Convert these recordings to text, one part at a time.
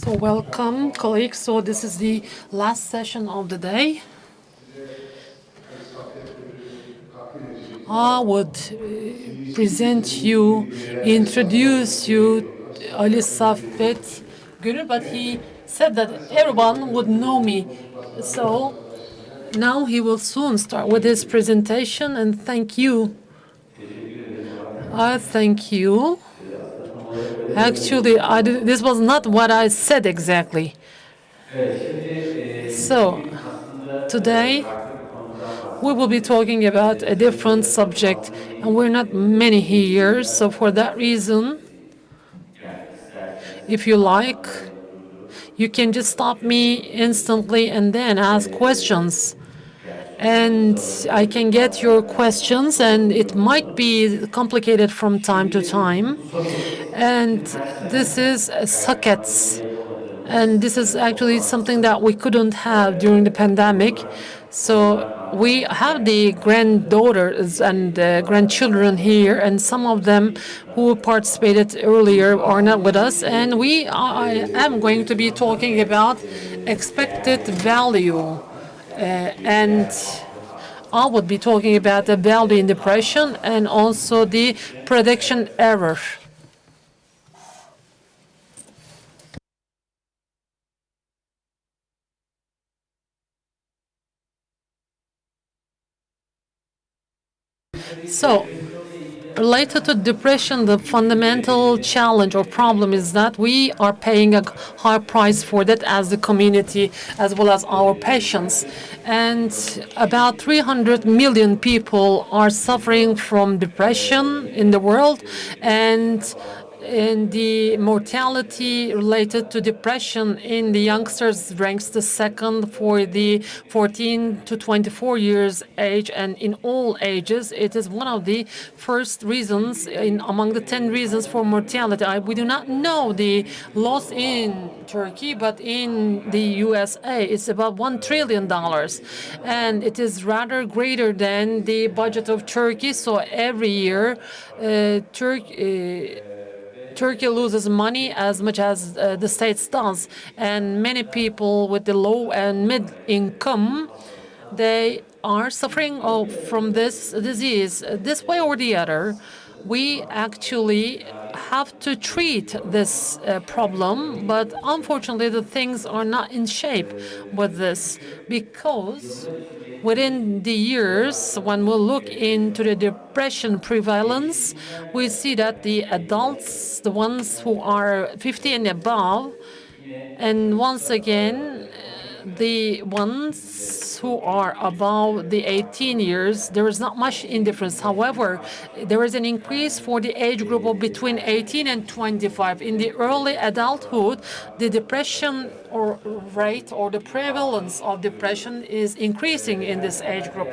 So welcome, colleagues. So this is the last session of the day. I would present you, introduce you, Ali Saffet, Gönül, but he said that everyone would know me. So now he will soon start with his presentation, and thank you. I thank you. Actually, this was not what I said exactly. So today we will be talking about a different subject, and we're not many here, so for that reason, if you like, you can just stop me instantly and then ask questions. And I can get your questions, and it might be complicated from time to time. And this is sockets. And this is actually something that we couldn't have during the pandemic. So we have the granddaughters and grandchildren here, and some of them who participated earlier are not with us. And I am going to be talking about expected value. And I would be talking about the value in depression and also the prediction error. So, related to depression, the fundamental challenge or problem is that we are paying a high price for that as the community, as well as our patients. And about 300 million people are suffering from depression in the world, and the mortality related to depression in the youngsters ranks the second for the 14 to 24 years age, and in all ages, it is one of the first reasons among the 10 reasons for mortality. We do not know the loss in Turkey, but in the USA, it's about $1 trillion, and it is rather greater than the budget of Turkey. So every year, Turkey loses money as much as the States does, and many people with the low and mid income, they are suffering from this disease. This way or the other, we actually have to treat this problem, but unfortunately the things are not in shape with this, because within the years, when we look into the depression prevalence, we see that the adults, the ones who are 50 and above, and once again, the ones who are above the 18 years, there is not much difference. However, there is an increase for the age group of between 18 and 25. In the early adulthood, the depression rate or the prevalence of depression is increasing in this age group.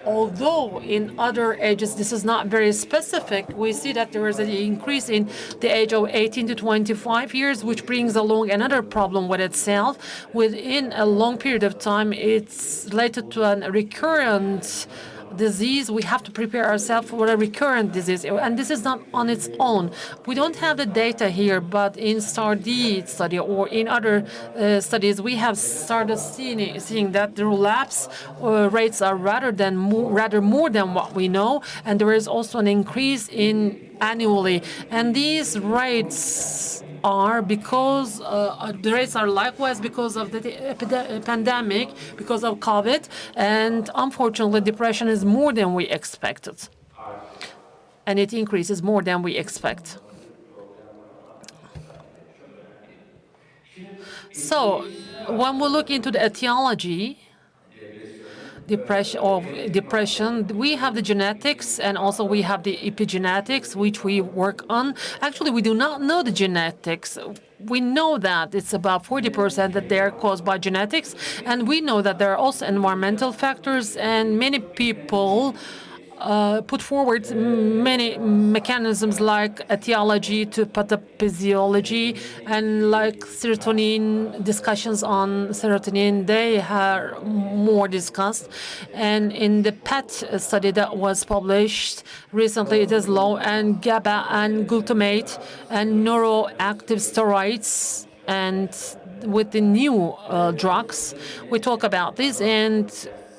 Although in other ages this is not very specific, we see that there is an increase in the age of 18 to 25 years, which brings along another problem with itself. Within a long period of time, it's related to a recurrent disease. We have to prepare ourselves for a recurrent disease, and this is not on its own. We don't have the data here, but in STAR-D study or in other studies, we have started seeing that the relapse rates are rather more than what we know, and there is also an increase in annually, and these rates are because the rates are likewise because of the pandemic, because of COVID, and unfortunately, depression is more than we expected, and it increases more than we expect. So, when we look into the etiology, depression, we have the genetics, and also we have the epigenetics, which we work on. Actually, we do not know the genetics. We know that it's about 40% that they are caused by genetics, and we know that there are also environmental factors, and many people put forward many mechanisms like etiology to pathophysiology, and like serotonin, discussions on serotonin, they are more discussed. And in the PET study that was published recently, it is low, and GABA and glutamate and neuroactive steroids and with the new drugs, we talk about this, and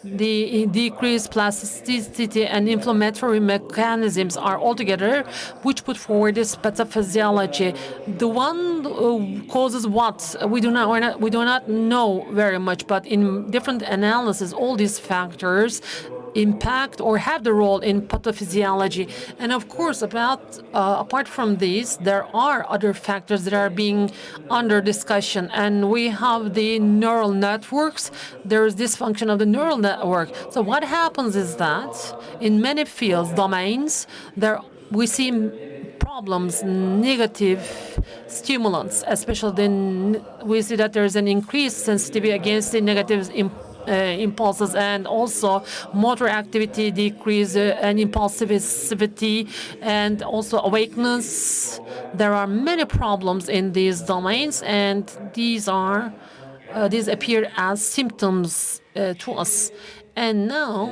the decreased plasticity and inflammatory mechanisms are altogether, which put forward this pathophysiology. The one causes what we do not know very much, but in different analysis, all these factors impact or have the role in pathophysiology. And of course, apart from these, there are other factors that are being under discussion. And we have the neural networks. There is dysfunction of the neural network. So what happens is that in many fields, domains, we see problems, negative stimulants, especially we see that there is an increased sensitivity against the negative impulses, and also motor activity decrease and impulsivity, and also awakeness. There are many problems in these domains, and these appear as symptoms to us. And now,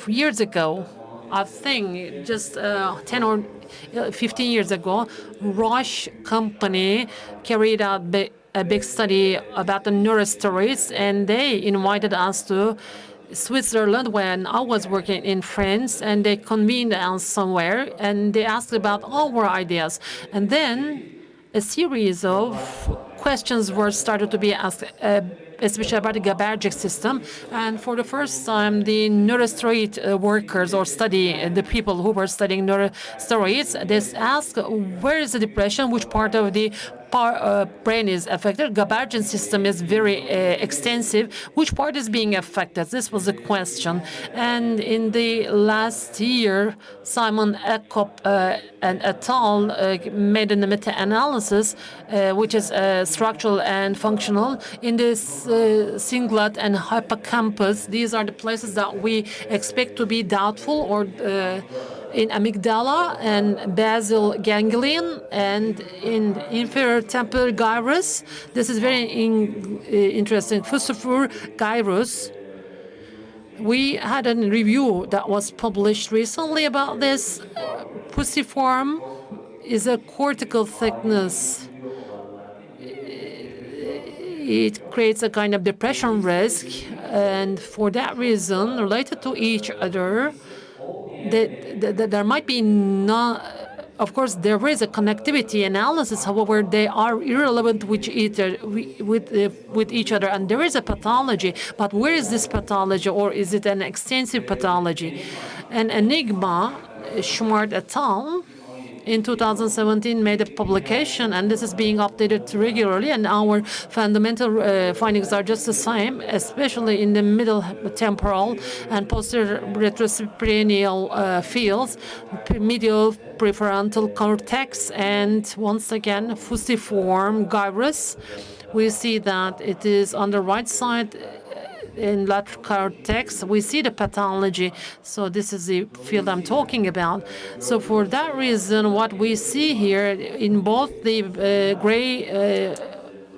years ago, I think just 10 or 15 years ago, Roche company carried out a big study about the neurosteroids, and they invited us to Switzerland when I was working in France, and they convened us somewhere, and they asked about our ideas. And then a series of questions were started to be asked, especially about the GABAergic system. And for the first time, the neurosteroid workers or the people who were studying neurosteroids, they asked, where is the depression, which part of the brain is affected? GABAergic system is very extensive. Which part is being affected? This was the question. And in the last year, Simon Ekop and et al. Made a meta-analysis, which is structural and functional, in this cingulate and hippocampus. These are the places that we expect to be doubtful, or in amygdala and basal ganglion, and in inferior temporal gyrus. This is very interesting. Fusiform gyrus. We had a review that was published recently about this. Fusiform is a cortical thickness. It creates a kind of depression risk, and for that reason, related to each other, there might be not. Of course, there is a connectivity analysis. However, they are irrelevant with each other, and there is a pathology. But where is this pathology, or is it an extensive pathology? An enigma, Schmart et al. In 2017 made a publication, and this is being updated regularly, and our fundamental findings are just the same, especially in the middle temporal and posterior retrocranial fields, medial prefrontal cortex, and once again fusiform gyrus. We see that it is on the right side in lateral cortex. We see the pathology. So this is the field I'm talking about. So for that reason, what we see here in both the gray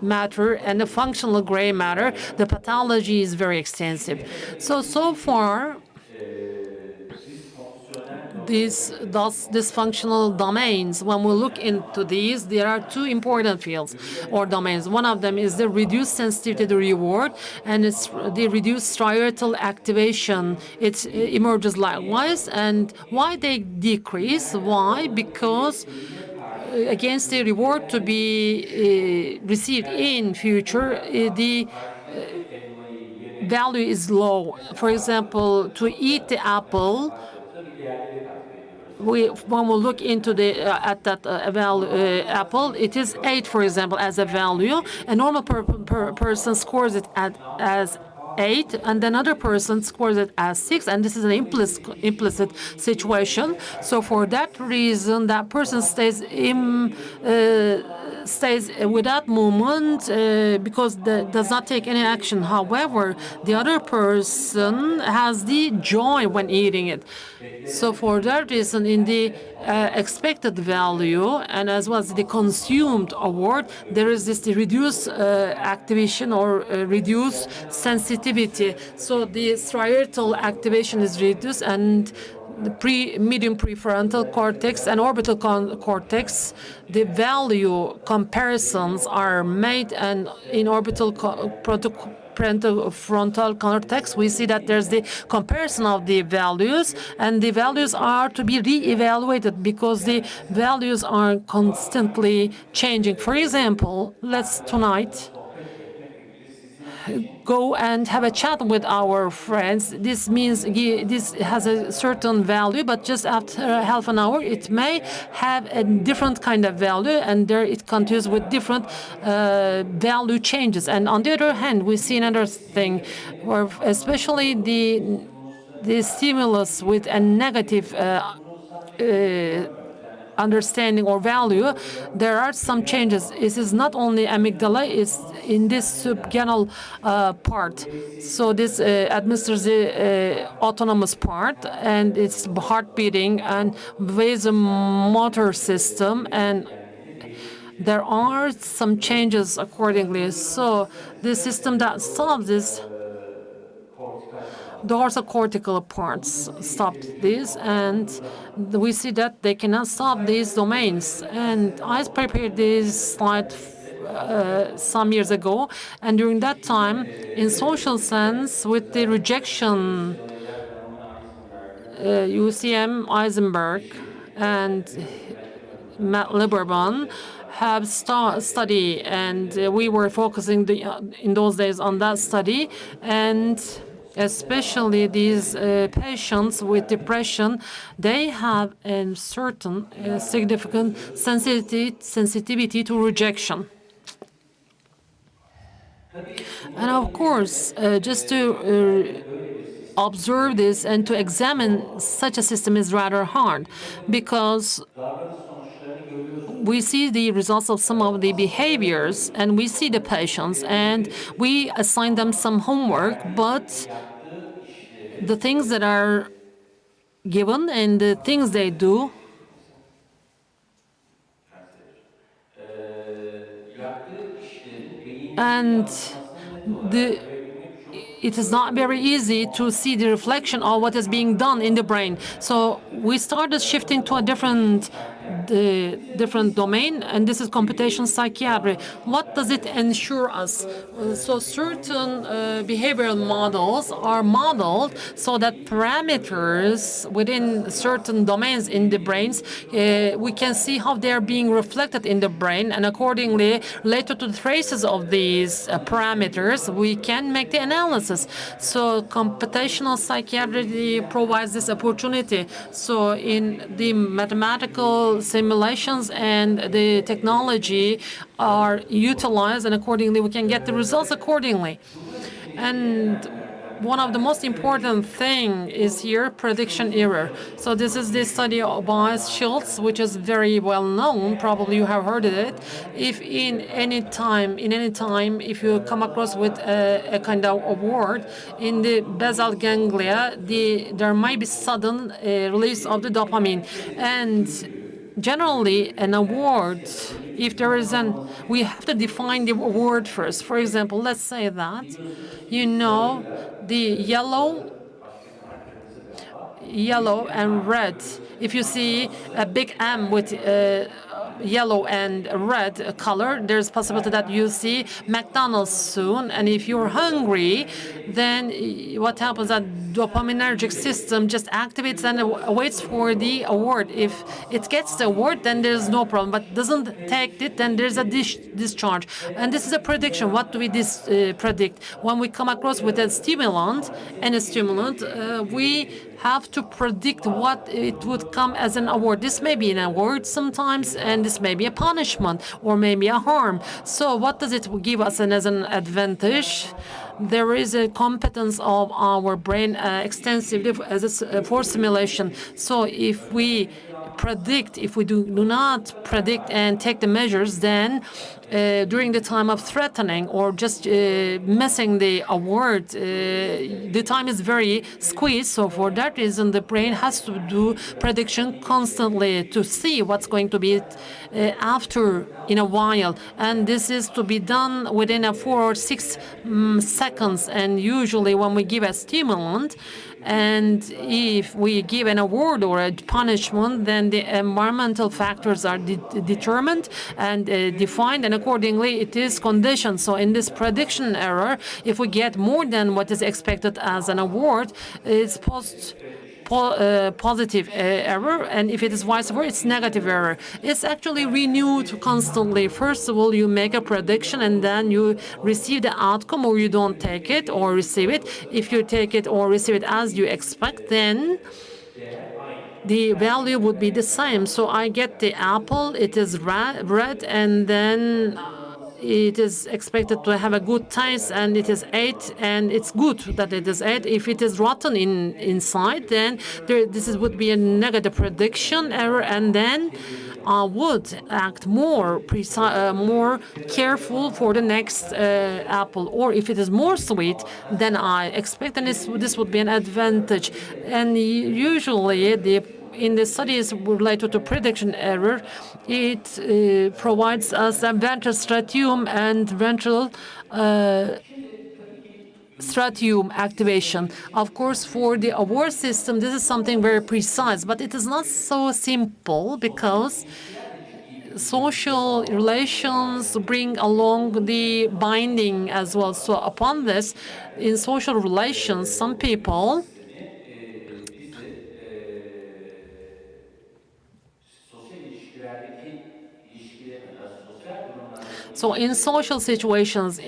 matter and the functional gray matter, the pathology is very extensive. So far, these dysfunctional domains, when we look into these, there are two important fields or domains. One of them is the reduced sensitivity to reward, and it's the reduced striatal activation. It emerges likewise. And why they decrease? Why? Because against the reward to be received in future, the value is low. For example, to eat the apple, when we look into at that apple, it is 8, for example, as a value. A normal person scores it as 8, and another person scores it as 6, and this is an implicit situation. So for that reason, that person stays without movement because does not take any action. However, the other person has the joy when eating it. So for that reason, in the expected value and as well as the consumed award, there is this reduced activation or reduced sensitivity. So the striatal activation is reduced, and the medium prefrontal cortex and orbital cortex, the value comparisons are made, and in orbital frontal cortex, we see that there's the comparison of the values, and the values are to be re-evaluated because the values are constantly changing. For example, let's tonight go and have a chat with our friends. This means this has a certain value, but just after half an hour, it may have a different kind of value, and there it continues with different value changes. And on the other hand, we see another thing, where especially the stimulus with a negative understanding or value, there are some changes. It is not only amygdala, it's in this subgenal part. So this administers the autonomous part, and it's heart beating and vasomotor system, and there are some changes accordingly. So the system that solves this, dorsal-cortical parts stopped this, and we see that they cannot stop these domains. And I prepared this slide some years ago, and during that time, in social sense, with the rejection, UCM Eisenberg and Matt Lieberman have study, and we were focusing in those days on that study, and especially these patients with depression, they have a certain significant sensitivity to rejection. And of course, just to observe this and to examine such a system is rather hard, because we see the results of some of the behaviors, and we see the patients, and we assign them some homework, but the things that are given and the things they do, and it is not very easy to see the reflection of what is being done in the brain. So we started shifting to a different domain, and this is computational psychiatry. What does it ensure us? So certain behavioral models are modeled so that parameters within certain domains in the brains, we can see how they are being reflected in the brain, and accordingly, related to the traces of these parameters, we can make the analysis. So computational psychiatry provides this opportunity. So in the mathematical simulations and the technology are utilized, and accordingly we can get the results accordingly. And one of the most important thing is here prediction error. So this is the study by Schultz, which is very well known. Probably you have heard of it. If in any time, if you come across with a kind of award in the basal ganglia, there might be sudden release of the dopamine, and generally an award, if there is we have to define the award first. For example, let's say that the yellow and red. If you see a big M with yellow and red color, there's a possibility that you see McDonald's soon. And if you're hungry, then what happens that dopaminergic system just activates and waits for the award. If it gets the award, then there's no problem. But doesn't take it, then there's a discharge. And this is a prediction. What do we predict? When we come across with a stimulant, we have to predict what it would come as an award. This may be an award sometimes, and this may be a punishment or maybe a harm. So what does it give us as an advantage? There is a competence of our brain extensively for simulation. So if we predict, if we do not predict and take the measures, then during the time of threatening or just missing the award, the time is very squeezed. So for that reason, the brain has to do prediction constantly to see what's going to be after in a while. And this is to be done within a 4 or 6 seconds. And usually when we give a stimulant, and if we give an award or a punishment, then the environmental factors are determined and defined, and accordingly it is conditioned. So in this prediction error, if we get more than what is expected as an award, it's positive error, and if it is vice versa, it's negative error. It's actually renewed constantly. First of all, you make a prediction, and then you receive the outcome, or you don't take it or receive it. If you take it or receive it as you expect, then the value would be the same. So I get the apple, it is red, and then it is expected to have a good taste, and it is 8, and it's good that it is 8. If it is rotten inside, then would be a negative prediction error, and then I would act more careful for the next apple. Or if it is more sweet than I expect, then this would be an advantage. And usually in the studies related to prediction error, it provides us a ventral striatum and ventral striatum activation. Of course, for the award system, this is something very precise, but it is not so simple because social relations bring along the binding as well. So upon this, in social relations, some people So in social situations,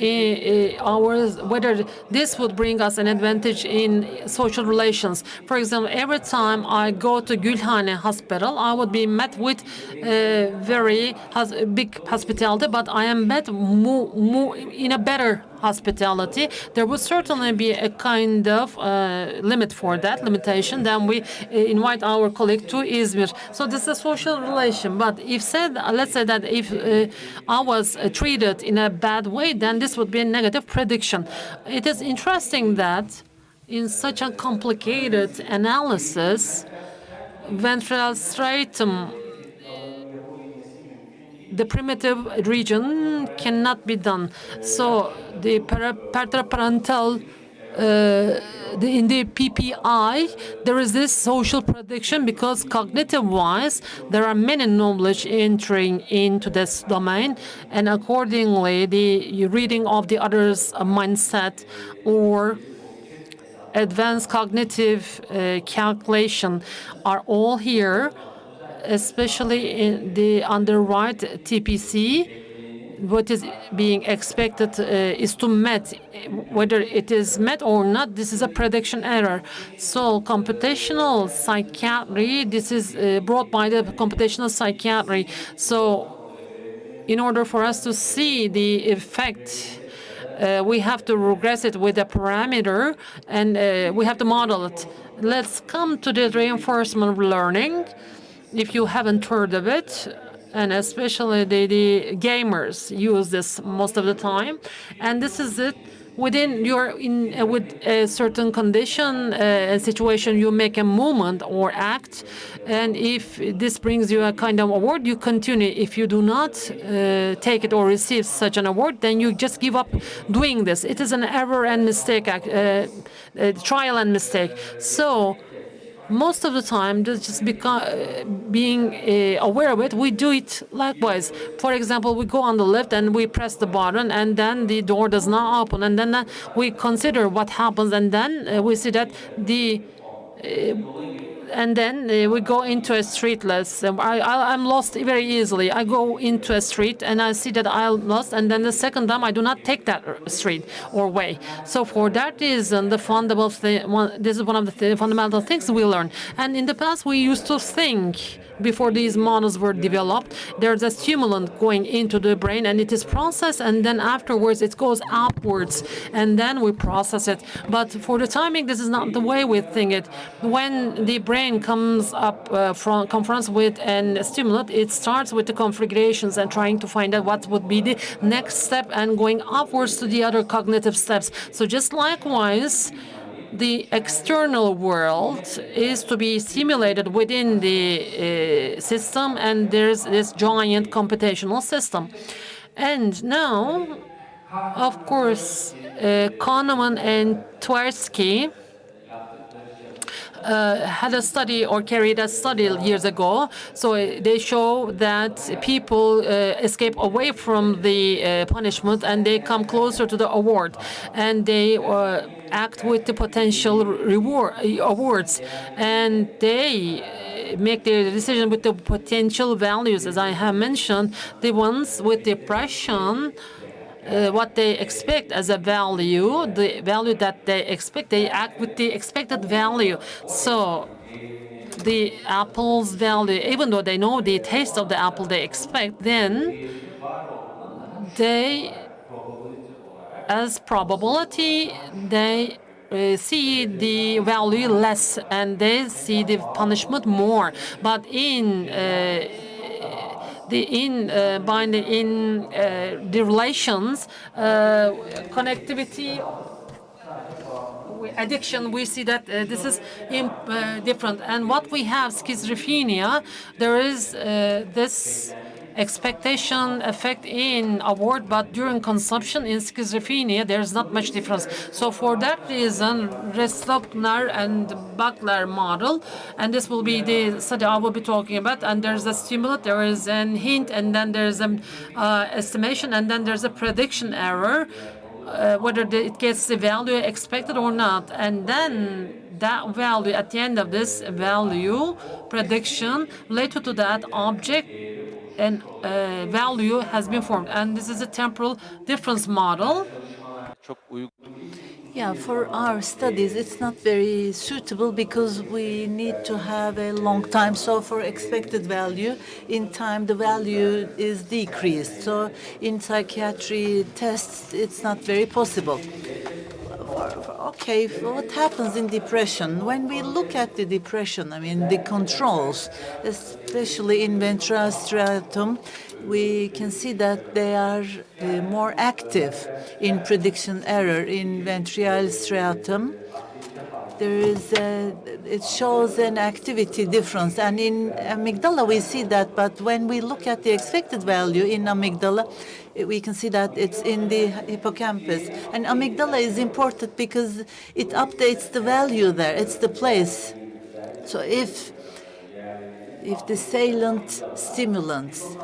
whether this would bring us an advantage in social relations. For example, every time I go to Gülhane Hospital, I would be met with very big hospitality, but I am met in a better hospitality. There would certainly be a kind of limit for that, limitation. Then we invite our colleague to Izmir. So this is a social relation. But let's say that if I was treated in a bad way, then this would be a negative prediction. It is interesting that in such a complicated analysis, ventral striatum, the primitive region cannot be done. So the paraparental, in the PPI, there is this social prediction because cognitive-wise, there are many knowledge entering into this domain, and accordingly, the reading of the other's mindset or advanced cognitive calculation are all here, especially in the right TPC. What is being expected is to met. Whether it is met or not, this is a prediction error. So computational psychiatry, this is brought by the computational psychiatry. So in order for us to see the effect, we have to regress it with a parameter, and we have to model it. Let's come to the reinforcement learning. If you haven't heard of it, and especially the gamers use this most of the time, and this is it. With a certain condition, a situation, you make a movement or act, and if this brings you a kind of award, you continue. If you do not take it or receive such an award, then you just give up doing this. It is an error and mistake, trial and mistake. So most of the time, just being aware of it, we do it likewise. For example, we go on the lift and we press the button, and then the door does not open, and then we consider what happens, and then we see that and then we go into a streetless. I'm lost very easily. I go into a street and I see that I'm lost, and then the second time I do not take that street or way. So for that reason, this is one of the fundamental things we learn. And in the past, we used to think, before these models were developed, there's a stimulant going into the brain, and it is processed, and then afterwards it goes upwards, and then we process it. But for the timing, this is not the way we think it. When the brain brain comes up confronts with a stimulant, it starts with the configurations and trying to find out what would be the next step and going upwards to the other cognitive steps. So just likewise, the external world is to be simulated within the system, and there's this giant computational system. And now, of course, Kahneman and Tversky had a study or carried a study years ago. So they show that people escape away from the punishment and they come closer to the award, and they act with the potential awards, and they make their decision with the potential values. As I have mentioned, the ones with depression, what they expect as a value, the value that they expect, they act with the expected value. So the apple's value, even though they know the taste of the apple they expect, then they, as probability, they see the value less and they see the punishment more. But in the relations, connectivity, addiction, we see that this is different. And what we have, schizophrenia, there is this expectation effect in award, but during consumption in schizophrenia, there's not much difference. So for that reason, Restlochner and Bachler model, and this will be the study I will be talking about, and there's a stimulant, there is an hint, and then there's an estimation, and then there's a prediction error, whether it gets the value expected or not. And then that value, at the end of this value prediction, related to that object, and value has been formed. And this is a temporal difference model. Yeah, for our studies, it's not very suitable because we need to have a long time. So for expected value, in time, the value is decreased. So in psychiatry tests, it's not very possible. Okay, what happens in depression? When we look at the depression, I mean, the controls, especially in ventral striatum, we can see that they are more active in prediction error in ventral striatum. There is it shows an activity difference, and in amygdala we see that. But when we look at the expected value in amygdala, we can see that it's in the hippocampus. And amygdala is important because it updates the value there. It's the place. So if the salient stimulants,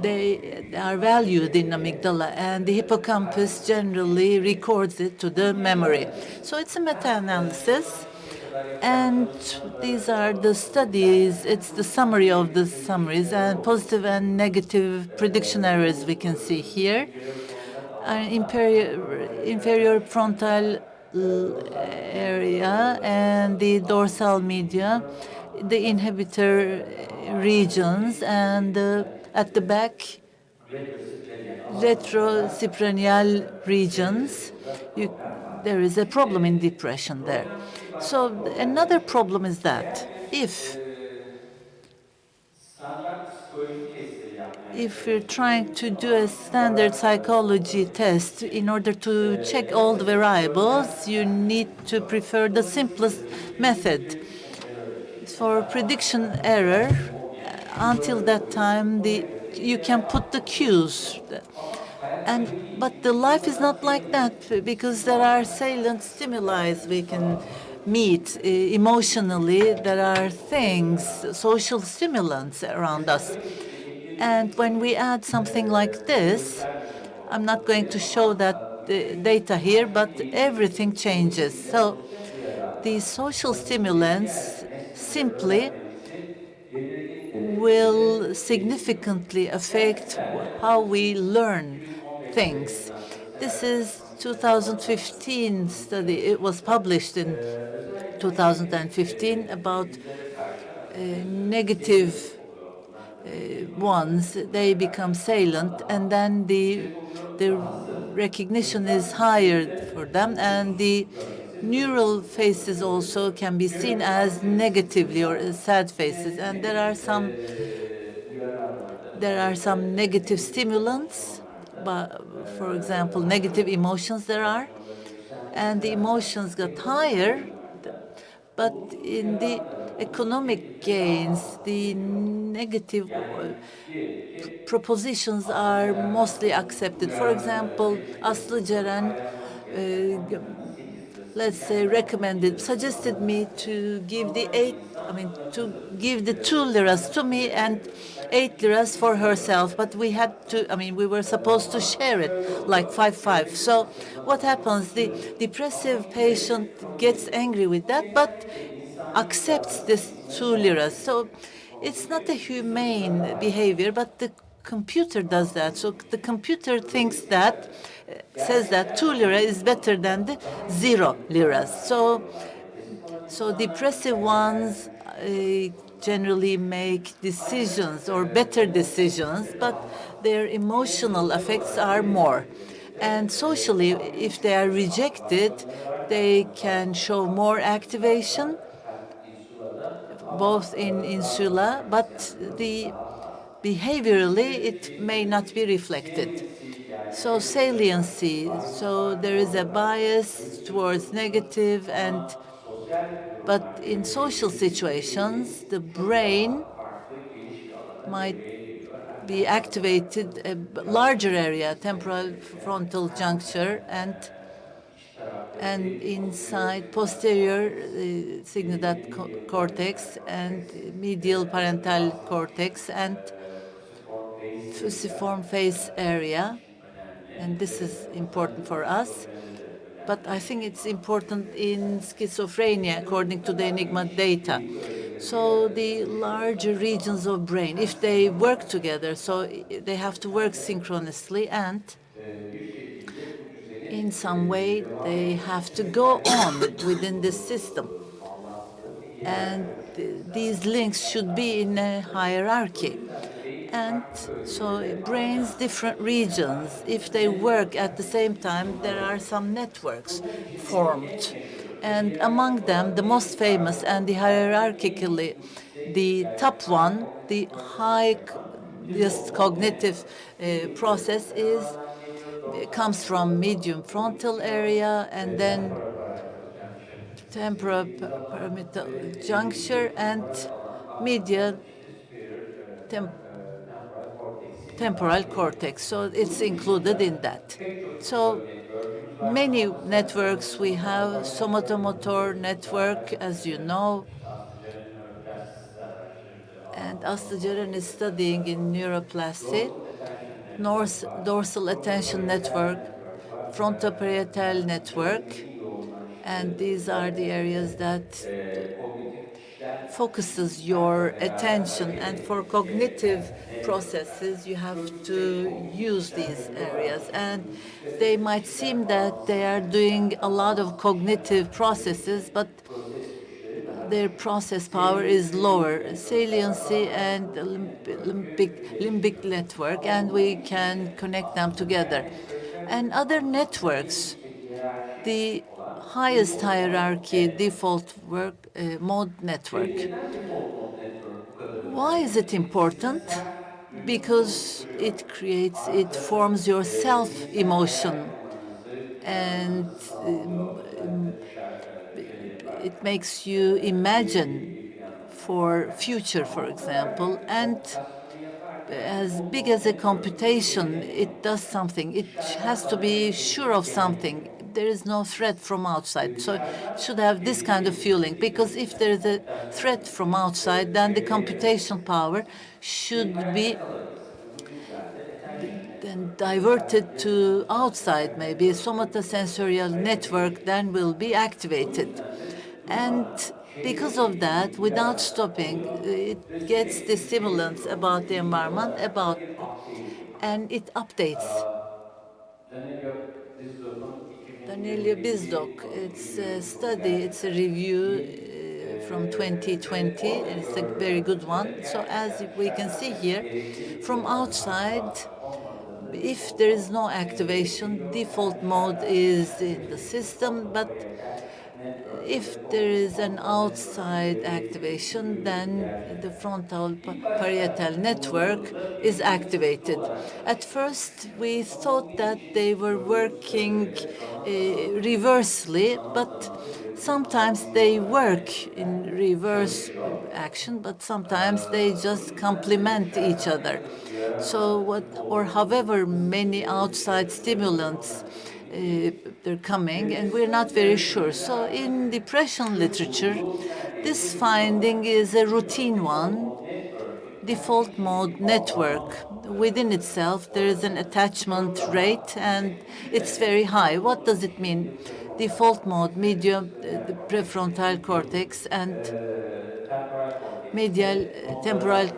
they are valued in amygdala, and the hippocampus generally records it to the memory. So it's a meta-analysis, and these are the studies. It's the summary of the summaries, and positive and negative prediction errors we can see here. Inferior frontal area and the dorsal media, the inhibitor regions, and at the back, retrocranial regions. There is a problem in depression there. So another problem is that if you're trying to do a standard psychology test, in order to check all the variables, you need to prefer the simplest method. For prediction error, until that time, you can put the cues. But the life is not like that, because there are salient stimuli we can meet emotionally. There are things, social stimulants around us. And when we add something like this, I'm not going to show that data here, but everything changes. So these social stimulants simply will significantly affect how we learn things. This is 2015 study. It was published in 2015 about negative ones. They become salient, and then the recognition is higher for them, and the neural faces also can be seen as negatively or sad faces, and there are some negative stimulants, but for example, negative emotions there are, and the emotions got higher, but in the economic gains, the negative propositions are mostly accepted. For example, Aslı Ceren, let's say, suggested me to give to give the 2 liras to me and 8 liras for herself. But we were supposed to share it like 5-5. So what happens? The depressive patient gets angry with that, but accepts this 2 liras. So it's not a humane behavior, but the computer does that. So the computer thinks that, says that 2 lira is better than the 0 liras. So depressive ones generally make decisions or better decisions, but their emotional effects are more. And socially, if they are rejected, they can show more activation, both in insula, but behaviorally it may not be reflected. So saliency, so there is a bias towards negative, but in social situations, the brain might be activated a larger area, temporal frontal juncture, and inside posterior cygnoid cortex and medial parental cortex and fusiform face area. And this is important for us. But I think it's important in schizophrenia, according to the Enigma data. So the larger regions of brain, if they work together, so they have to work synchronously, and in some way they have to go on within the system. And these links should be in a hierarchy. And so brain's different regions, if they work at the same time, there are some networks formed. And among them, the most famous and the hierarchically, the top one, the highest cognitive process comes from medium frontal area, and then temporal pyramidal juncture and medial temporal cortex. So it's included in that. So many networks we have, somatomotor network, as you know, and Aslı Ceren is studying in neuroplasty, dorsal attention network, frontoparietal network, and these are the areas that focuses your attention. And for cognitive processes, you have to use these areas. And they might seem that they are doing a lot of cognitive processes, but their process power is lower, saliency and limbic network, and we can connect them together. And other networks, the highest hierarchy default mode network. Why is it important? Because it forms your self-emotion, and it makes you imagine for future, for example, and as big as a computation, it does something. It has to be sure of something. There is no threat from outside. So it should have this kind of feeling, because if there is a threat from outside, then the computation power should be then diverted to outside. Maybe a somatosensorial network then will be activated. And because of that, without stopping, it gets the stimulants about the environment, and it updates. Daniela Bizdock, it's a study, it's a review from 2020, and it's a very good one. So as we can see here, from outside, if there is no activation, default mode is in the system, but if there is an outside activation, then the frontal parietal network is activated. At first, we thought that they were working reversely, but sometimes they work in reverse action, but sometimes they just complement each other. So what, or however many outside stimulants they're coming, and we're not very sure. So in depression literature, this finding is a routine one. Default mode network. Within itself, there is an attachment rate, and it's very high. What does it mean? Default mode, medium, the prefrontal cortex, and medial temporal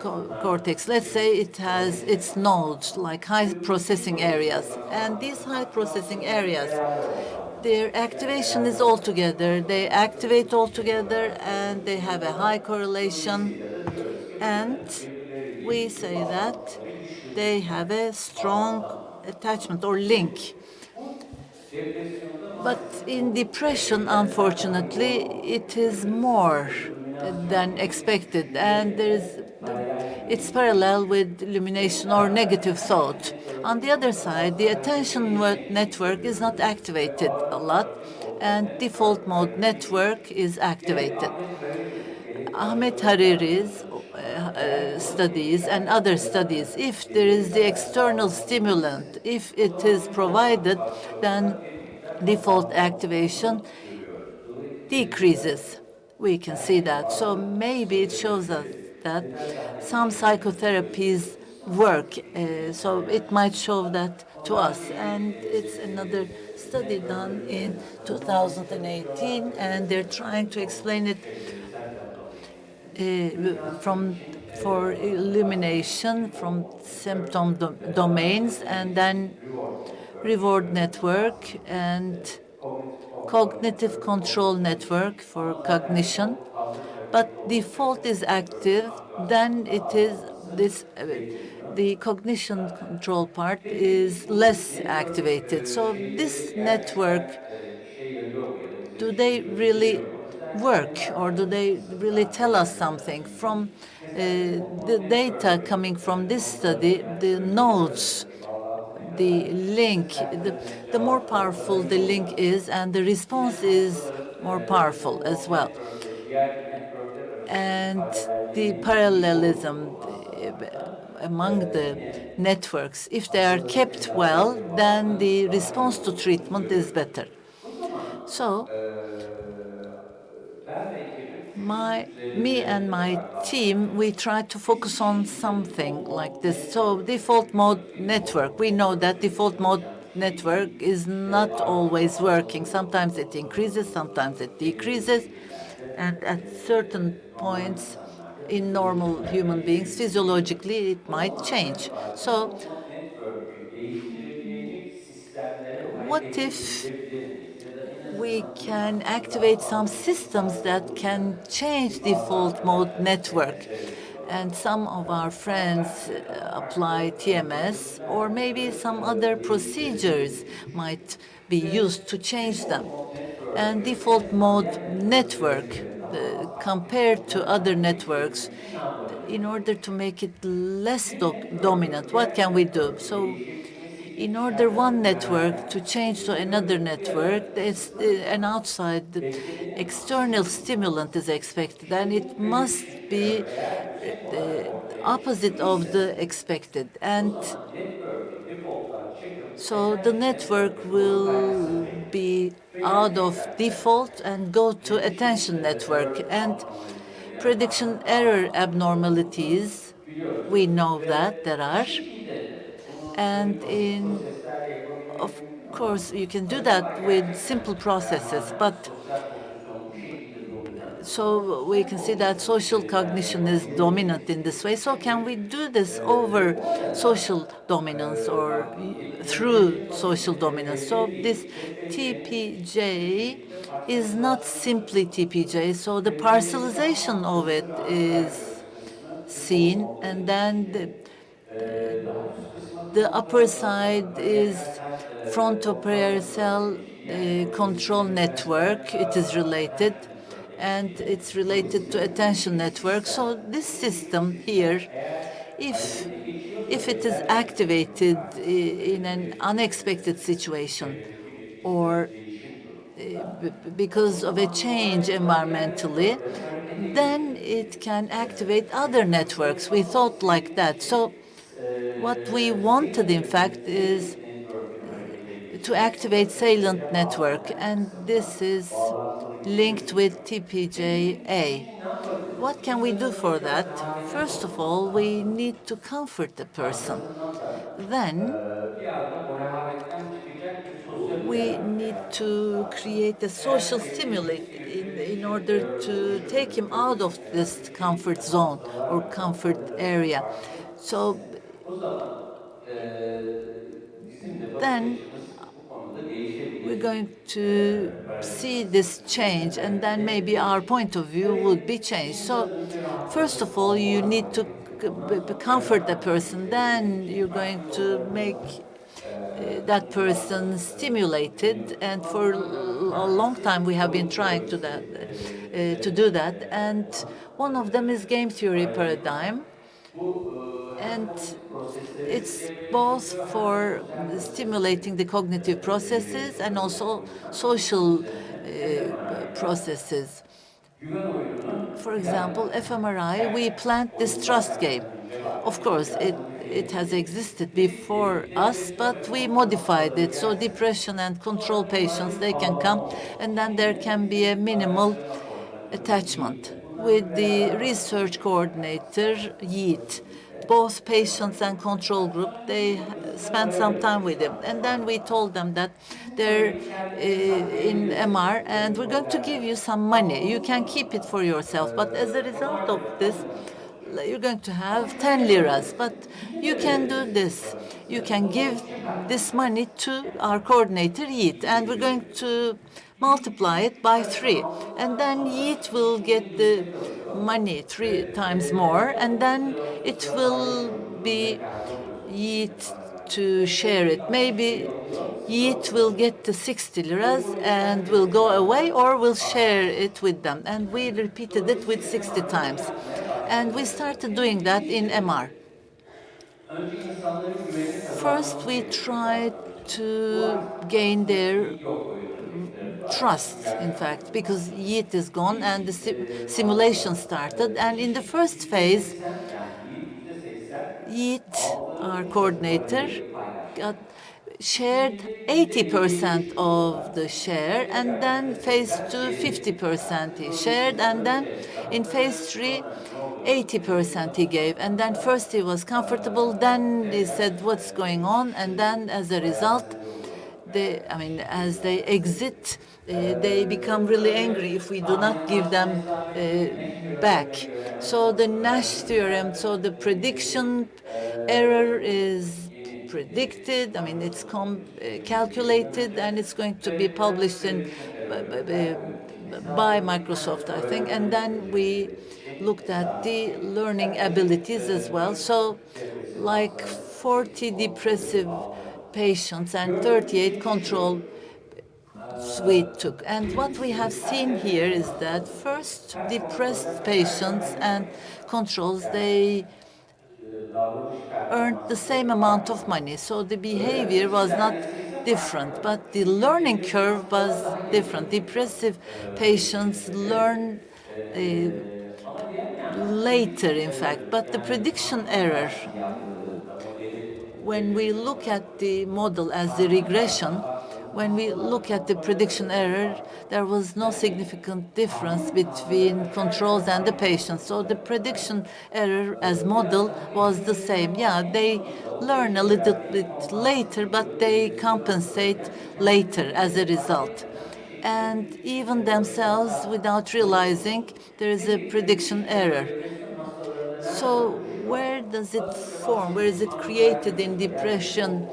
cortex. Let's say it has its nodes, like high processing areas. And these high processing areas, their activation is all together. They activate all together, and they have a high correlation. And we say that they have a strong attachment or link. But in depression, unfortunately, it is more than expected, and it's parallel with illumination or negative thought. On the other side, the attention network is not activated a lot, and default mode network is activated. Ahmet Hariri's studies and other studies, if there is the external stimulant, if it is provided, then default activation decreases. We can see that. So maybe it shows us that some psychotherapies work. So it might show that to us. And it's another study done in 2018, and they're trying to explain it from for elimination from symptom domains, and then reward network and cognitive control network for cognition. But default is active, then it is this the cognition control part is less activated. So this network, do they really work, or do they really tell us something? From the data coming from this study, the nodes, the link, the more powerful the link is, and the response is more powerful as well. And the parallelism among the networks, if they are kept well, then the response to treatment is better. So me and my team, we try to focus on something like this. So default mode network, we know that default mode network is not always working. Sometimes it increases, sometimes it decreases. And at certain points in normal human beings, physiologically, it might change. So what if we can activate some systems that can change default mode network? And some of our friends apply TMS, or maybe some other procedures might be used to change them. And default mode network, compared to other networks, in order to make it less dominant, what can we do? So in order one network to change to another network, there's an outside external stimulant is expected, and it must be the opposite of the expected. And so the network will be out of default and go to attention network. And prediction error abnormalities, we know that there are. And of course, you can do that with simple processes, but so we can see that social cognition is dominant in this way. So can we do this over social dominance or through social dominance? So this TPJ is not simply TPJ. So the parcelization of it is seen, and then the upper side is frontoparietal control network. It is related, and it's related to attention network. So this system here, if it is activated in an unexpected situation, or because of a change environmentally, then it can activate other networks. We thought like that. So what we wanted, in fact, is to activate salient network, and this is linked with TPJ-A. What can we do for that? First of all, we need to comfort the person. Then we need to create a social stimulate in order to take him out of this comfort zone or comfort area. So then we're going to see this change, and then maybe our point of view would be changed. So first of all, you need to comfort the person. Then you're going to make that person stimulated, and for a long time we have been trying to do that. And one of them is game theory paradigm, and it's both for stimulating the cognitive processes and also social processes. For example, fMRI, we plant this trust game. Of course, it has existed before us, but we modified it. So depression and control patients, they can come, and then there can be a minimal attachment with the research coordinator, Yeet. Both patients and control group, they spent some time with him. And then we told them that they're in MR, and we're going to give you some money. You can keep it for yourself. But as a result of this, you're going to have 10 liras, but you can do this. You can give this money to our coordinator, Yiğit, and we're going to multiply it by 3. And then Yiğit will get the money 3 times more, and then it will be Yiğit to share it. Maybe Yiğit will get the 60 liras and will go away, or will share it with them. And we repeated it with 60 times. And we started doing that in MR. First, we tried to gain their trust, in fact, because Yiğit is gone and the simulation started. And in the first phase, Yiğit, our coordinator, shared 80% of the share, and then phase 2, 50% he shared, and then in phase 3, 80% he gave. And then first he was comfortable, then he said, what's going on? And then as a result, as they exit, they become really angry if we do not give them back. So the Nash theorem, so the prediction error is predicted. It's calculated, and it's going to be published in by Microsoft, I think. And then we looked at the learning abilities as well. So like 40 depressive patients and 38 control we took. And what we have seen here is that first, depressed patients and controls, they earned the same amount of money. So the behavior was not different, but the learning curve was different. Depressive patients learn later, in fact, but the prediction error, when we look at the model as the regression, when we look at the prediction error, there was no significant difference between controls and the patients. So the prediction error as model was the same. Yeah, they learn a little bit later, but they compensate later as a result. And even themselves, without realizing, there is a prediction error. So where does it form? Where is it created in depression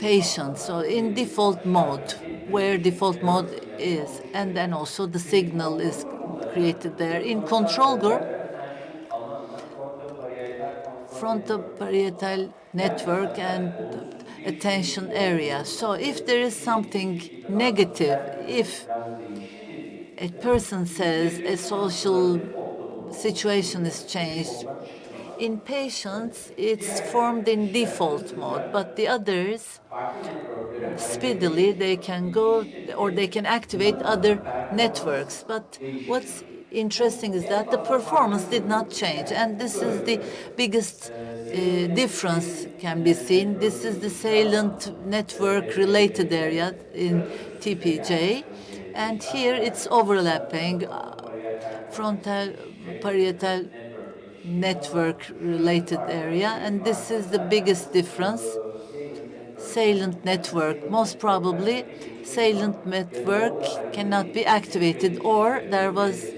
patients? So in default mode, where default mode is, and then also the signal is created there. In control group, frontoparietal network and attention area. So if there is something negative, if a person says a social situation is changed, in patients, it's formed in default mode, but the others, speedily, they can go or they can activate other networks. But what's interesting is that the performance did not change, and this is the biggest difference can be seen. This is the salient network related area in TPJ, and here it's overlapping frontal parietal network related area, and this is the biggest difference. Salient network, most probably salient network cannot be activated, or there was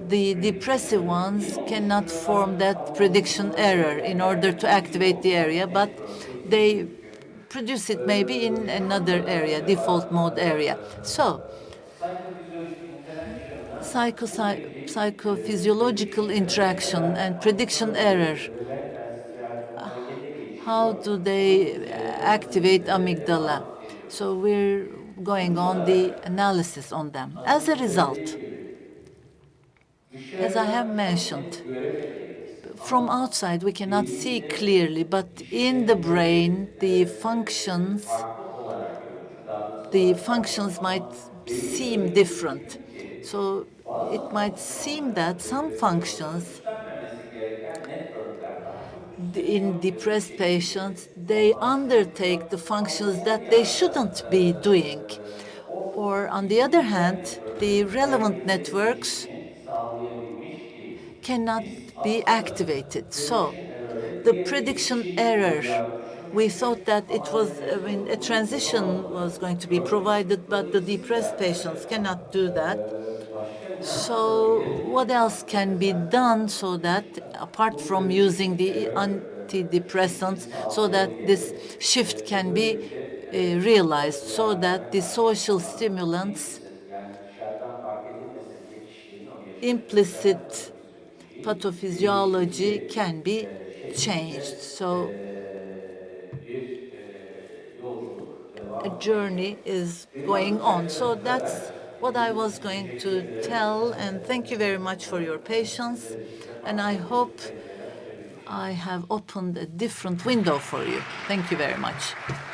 the depressive ones cannot form that prediction error in order to activate the area, but they produce it maybe in another area, default mode area. So psychophysiological interaction and prediction error, how do they activate amygdala? So we're going on the analysis on them. As a result, as I have mentioned, from outside we cannot see clearly, but in the brain, the functions might seem different. So it might seem that some functions in depressed patients, they undertake the functions that they shouldn't be doing. Or on the other hand, the relevant networks cannot be activated. So the prediction error, we thought that it was, I mean, a transition was going to be provided, but the depressed patients cannot do that. So what else can be done so that, apart from using the antidepressants, so that this shift can be realized, so that the social stimulants, implicit pathophysiology can be changed. So a journey is going on. So that's what I was going to tell, and thank you very much for your patience, and I hope I have opened a different window for you. Thank you very much.